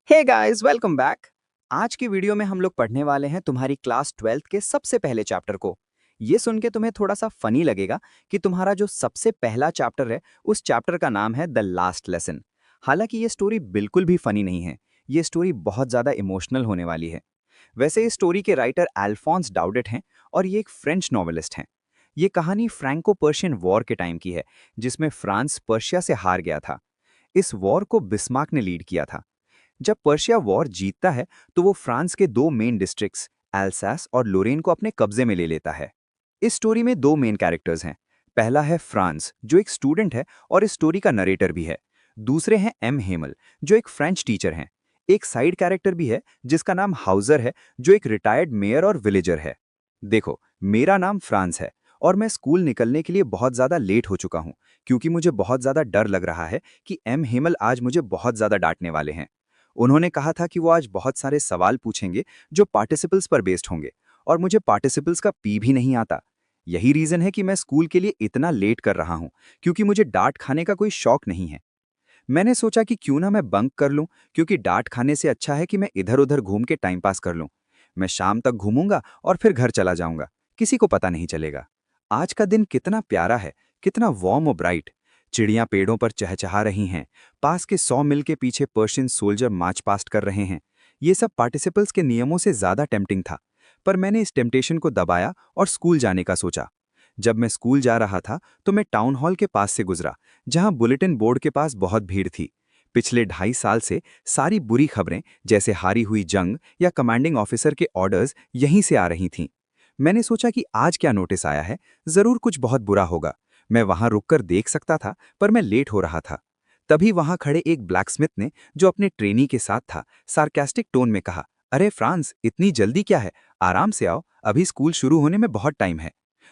Hey guys welcome back. आज की video में हम लोग पढ़ने वाले हैं तुम्हारी क्लास 12th के सबसे पहले चैप्टर को। ये सुन के तुम्हें थोड़ा सा फनी लगेगा कि तुम्हारा जो सबसे पहला चैप्टर है उस चैप्टर का नाम है द लास्ट लेसन। हालांकि ये स्टोरी बिल्कुल भी फनी नहीं है। ये स्टोरी बहुत ज़्यादा इमोशनल होने वाली है। वैसे इस स्टोरी के राइटर अल्फोंस डाउडेट हैं और ये एक फ्रेंच नॉवेलिस्ट हैं। ये कहानी फ्रैंको पर्शियन वॉर के टाइम की है, जिसमें फ्रांस पर्शिया से हार गया था। इस वॉर को बिस्मार्क ने लीड किया था। जब पर्शिया वॉर जीतता है तो वो फ्रांस के दो मेन डिस्ट्रिक्ट्स एल्सास और लोरेन को अपने कब्जे में ले लेता है। इस स्टोरी में दो मेन कैरेक्टर्स हैं। पहला है फ्रांस, जो एक स्टूडेंट है और इस स्टोरी का नरेटर भी है। दूसरे हैं एम हेमल, जो एक फ्रेंच टीचर हैं। एक साइड कैरेक्टर भी है जिसका नाम हाउजर है, जो एक रिटायर्ड मेयर और विलेजर है। देखो, मेरा नाम फ्रांस है और मैं स्कूल निकलने के लिए बहुत ज़्यादा लेट हो चुका हूँ, क्योंकि मुझे बहुत ज़्यादा डर लग रहा है कि एम हेमल आज मुझे बहुत ज़्यादा डांटने वाले हैं। उन्होंने कहा था कि वो आज बहुत सारे सवाल पूछेंगे जो पार्टिसिपल्स पर बेस्ड होंगे, और मुझे पार्टिसिपल्स का पी भी नहीं आता। यही रीज़न है कि मैं स्कूल के लिए इतना लेट कर रहा हूँ, क्योंकि मुझे डांट खाने का कोई शौक नहीं है। मैंने सोचा कि क्यों ना मैं बंक कर लूं, क्योंकि डांट खाने से अच्छा है कि मैं इधर-उधर घूम के टाइम पास कर लूं। मैं शाम तक घूमूंगा और फिर घर चला जाऊंगा, किसी को पता नहीं चलेगा। आज का दिन कितना प्यारा है, कितना वार्म और ब्राइट। चिड़ियां पेड़ों पर चहचहा रही हैं। पास के 100 मील के पीछे पर्शियन सोल्जर मार्च पास्ट कर रहे हैं। ये सब पार्टिसिपल्स के नियमों से ज्यादा टेम्पटिंग था, पर मैंने इस टेम्पटेशन को दबाया और स्कूल जाने का सोचा। जब मैं स्कूल जा रहा था तो मैं टाउन हॉल के पास से गुजरा, जहां बुलेटिन बोर्ड के पास बहुत भीड़ थी। पिछले 2.5 साल से सारी बुरी खबरें, जैसे हारी हुई जंग या कमांडिंग ऑफिसर के ऑर्डर्स, यहीं से आ रही थीं। मैंने सोचा कि आज क्या नोटिस आया है, जरूर कुछ बहुत बुरा होगा। मैं वहां रुककर देख सकता था, पर मैं लेट हो रहा था। तभी वहां खड़े एक ब्लैकस्मिथ ने, जो अपने ट्रेनी के साथ था, सार्केस्टिक टोन में कहा, अरे फ्रांस, इतनी जल्दी क्या है? आराम से आओ, अभी स्कूल शुरू होने में बहुत टाइम है।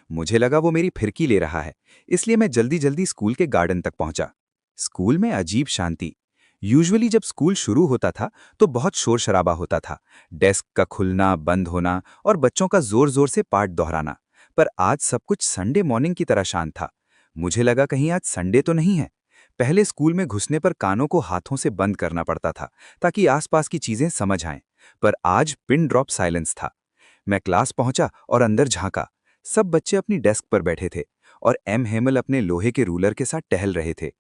मुझे लगा वो मेरी फिरकी ले रहा है, इसलिए मैं जल्दी जल्दी स्कूल के गार्डन तक पहुंचा। स्कूल में अजीब शांति। यूजुअली जब स्कूल शुरू होता था तो बहुत शोर शराबा होता था, डेस्क का खुलना बंद होना और बच्चों का जोर जोर से पाठ दोहराना। पर आज सब कुछ संडे मॉर्निंग की तरह शांत था। मुझे लगा कहीं आज संडे तो नहीं है। पहले स्कूल में घुसने पर कानों को हाथों से बंद करना पड़ता था, ताकि आसपास की चीजें समझ आएं। पर आज पिन ड्रॉप साइलेंस था। मैं क्लास पहुंचा और अंदर झांका। सब बच्चे अपनी डेस्क पर बैठे थे और एम हेमल अपने लोहे के रूलर के साथ टहल रहे थे।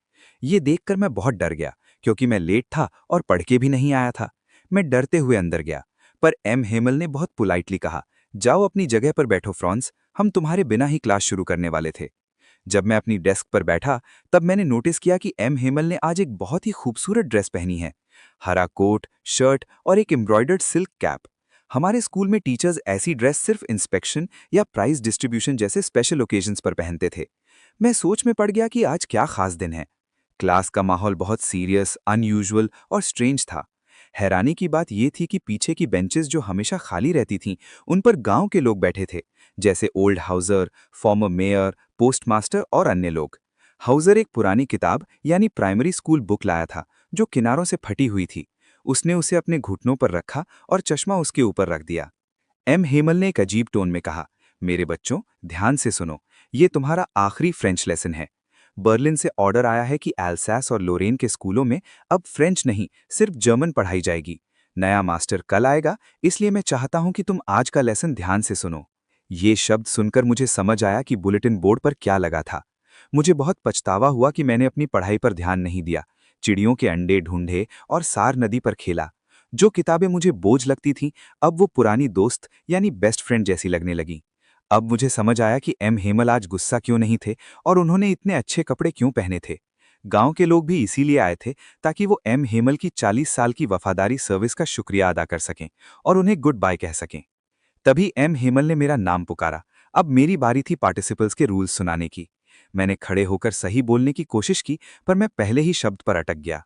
ये देखकर मैं बहुत डर गया, क्योंकि मैं लेट था और पढ़ के भी नहीं आया था। मैं डरते हुए अंदर गया, पर एम हेमल ने बहुत पोलाइटली कहा, जाओ अपनी जगह पर बैठो फ्रांस, हम तुम्हारे बिना ही क्लास शुरू करने वाले थे। जब मैं अपनी डेस्क पर बैठा, तब मैंने नोटिस किया कि एम हेमल ने आज एक बहुत ही खूबसूरत ड्रेस पहनी है। हरा कोट, शर्ट और एक एम्ब्रॉयडर्ड सिल्क कैप। हमारे स्कूल में टीचर्स ऐसी ड्रेस सिर्फ इंस्पेक्शन या प्राइज डिस्ट्रीब्यूशन जैसे स्पेशल ओकेजन्स पर पहनते थे। मैं सोच में पड़ गया कि आज क्या खास दिन है। क्लास का माहौल बहुत सीरियस, अनयूजुअल और स्ट्रेंज था। हैरानी की बात यह थी कि पीछे की बेंचेस जो हमेशा खाली रहती थीं, उन पर गांव के लोग बैठे थे, जैसे old Houser, farmer mayor, postmaster और अन्य लोग। हाउजर एक पुरानी किताब यानी प्राइमरी स्कूल बुक लाया था, जो किनारों से फटी हुई थी। उसने उसे अपने घुटनों पर रखा और चश्मा उसके ऊपर रख दिया। एम हेमल ने एक अजीब टोन में कहा, मेरे बच्चों, ध्यान से सुनो, ये तुम्हारा आखिरी फ्रेंच लेसन है। बर्लिन से ऑर्डर आया है कि एल्सास और लोरेन के स्कूलों में अब फ्रेंच नहीं, सिर्फ जर्मन पढ़ाई जाएगी। नया मास्टर कल आएगा, इसलिए मैं चाहता हूं कि तुम आज का लेसन ध्यान से सुनो। ये शब्द सुनकर मुझे समझ आया कि बुलेटिन बोर्ड पर क्या लगा था। मुझे बहुत पछतावा हुआ कि मैंने अपनी पढ़ाई पर ध्यान नहीं दिया, चिड़ियों के अंडे ढूंढे और सार नदी पर खेला। जो किताबें मुझे बोझ लगती थीं, अब वो पुरानी दोस्त यानी बेस्ट फ्रेंड जैसी लगने लगी। अब मुझे समझ आया कि एम हेमल आज गुस्सा क्यों नहीं थे और उन्होंने इतने अच्छे कपड़े क्यों पहने थे। गांव के लोग भी इसीलिए आए थे, ताकि वो एम हेमल की 40 साल की वफादारी सर्विस का शुक्रिया अदा कर सकें और उन्हें गुड बाय कह सकें। तभी एम हेमल ने मेरा नाम पुकारा। अब मेरी बारी थी पार्टिसिपल्स के रूल्स सुनाने की। मैंने खड़े होकर सही बोलने की कोशिश की, पर मैं पहले ही शब्द पर अटक गया।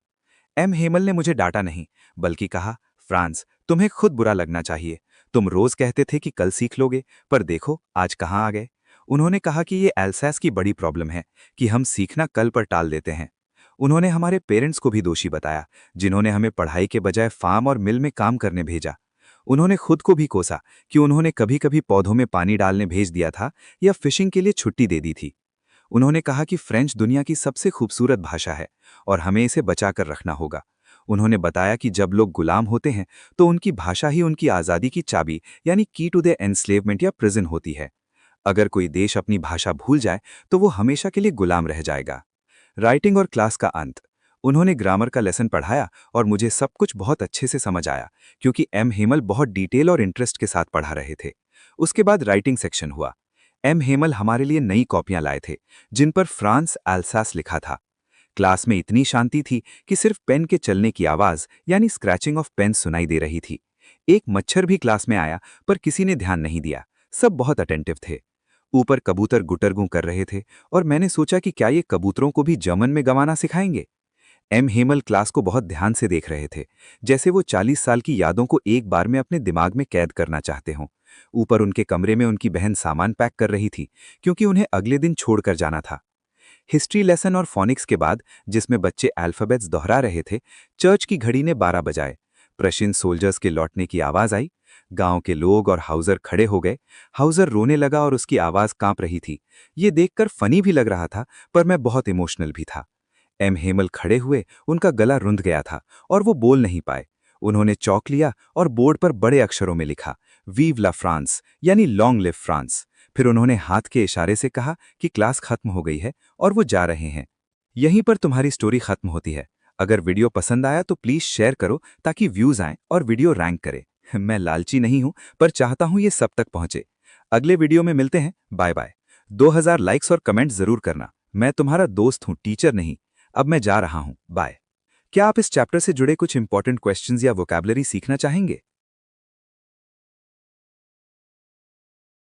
एम हेमल ने मुझे डांटा नहीं, बल्कि कहा, फ्रांस, तुम्हें खुद बुरा लगना चाहिए। तुम रोज कहते थे कि कल सीख लोगे, पर देखो आज कहाँ आ गए। उन्होंने कहा कि ये एल्सास की बड़ी प्रॉब्लम है कि हम सीखना कल पर टाल देते हैं। उन्होंने हमारे पेरेंट्स को भी दोषी बताया, जिन्होंने हमें पढ़ाई के बजाय फार्म और मिल में काम करने भेजा। उन्होंने खुद को भी कोसा कि उन्होंने कभी कभी पौधों में पानी डालने भेज दिया था या फिशिंग के लिए छुट्टी दे दी थी। उन्होंने कहा कि फ्रेंच दुनिया की सबसे खूबसूरत भाषा है और हमें इसे बचाकर रखना होगा। उन्होंने बताया कि जब लोग गुलाम होते हैं तो उनकी भाषा ही उनकी आज़ादी की चाबी यानी की टू द एनस्लेवमेंट या प्रिजन होती है। अगर कोई देश अपनी भाषा भूल जाए तो वो हमेशा के लिए गुलाम रह जाएगा। राइटिंग और क्लास का अंत। उन्होंने ग्रामर का लेसन पढ़ाया और मुझे सब कुछ बहुत अच्छे से समझ आया, क्योंकि एम हेमल बहुत डिटेल और इंटरेस्ट के साथ पढ़ा रहे थे। उसके बाद राइटिंग सेक्शन हुआ। एम हेमल हमारे लिए नई कॉपियां लाए थे जिन पर फ्रांस एल्सास लिखा था। क्लास में इतनी शांति थी कि सिर्फ पेन के चलने की आवाज यानी स्क्रैचिंग ऑफ पेन सुनाई दे रही थी। एक मच्छर भी क्लास में आया पर किसी ने ध्यान नहीं दिया। सब बहुत अटेंटिव थे। ऊपर कबूतर गुटरगू कर रहे थे और मैंने सोचा कि क्या ये कबूतरों को भी जमन में गवाना सिखाएंगे। एम हेमल क्लास को बहुत ध्यान से देख रहे थे, जैसे वो 40 साल की यादों को एक बार में अपने दिमाग में कैद करना चाहते हों। ऊपर उनके कमरे में उनकी बहन सामान पैक कर रही थी, क्योंकि उन्हें अगले दिन छोड़कर जाना था। हिस्ट्री लेसन और फोनिक्स के बाद, जिसमें बच्चे अल्फाबेट्स दोहरा रहे थे, चर्च की घड़ी ने 12 बजाए। प्रशियन सोल्जर्स के लौटने की आवाज आई। गांव के लोग और हाउजर खड़े हो गए। हाउजर रोने लगा और उसकी आवाज कांप रही थी। ये देखकर फनी भी लग रहा था, पर मैं बहुत इमोशनल भी था। एम हेमल खड़े हुए, उनका गला रुंध गया था और वो बोल नहीं पाए। उन्होंने चौक लिया और बोर्ड पर बड़े अक्षरों में लिखा, वीव ला फ्रांस, यानी लॉन्ग लिव फ्रांस। फिर उन्होंने हाथ के इशारे से कहा कि क्लास खत्म हो गई है और वो जा रहे हैं। यहीं पर तुम्हारी स्टोरी खत्म होती है। अगर वीडियो पसंद आया तो प्लीज शेयर करो ताकि व्यूज आएं और वीडियो रैंक करे। मैं लालची नहीं हूं, पर चाहता हूं ये सब तक पहुंचे। अगले वीडियो में मिलते हैं। Bye bye. 2000 लाइक्स और कमेंट जरूर करना। मैं तुम्हारा दोस्त हूं, टीचर नहीं। अब मैं जा रहा हूं। बाय। क्या आप इस चैप्टर से जुड़े कुछ इंपॉर्टेंट क्वेश्चंस या वोकैबुलरी सीखना चाहेंगे?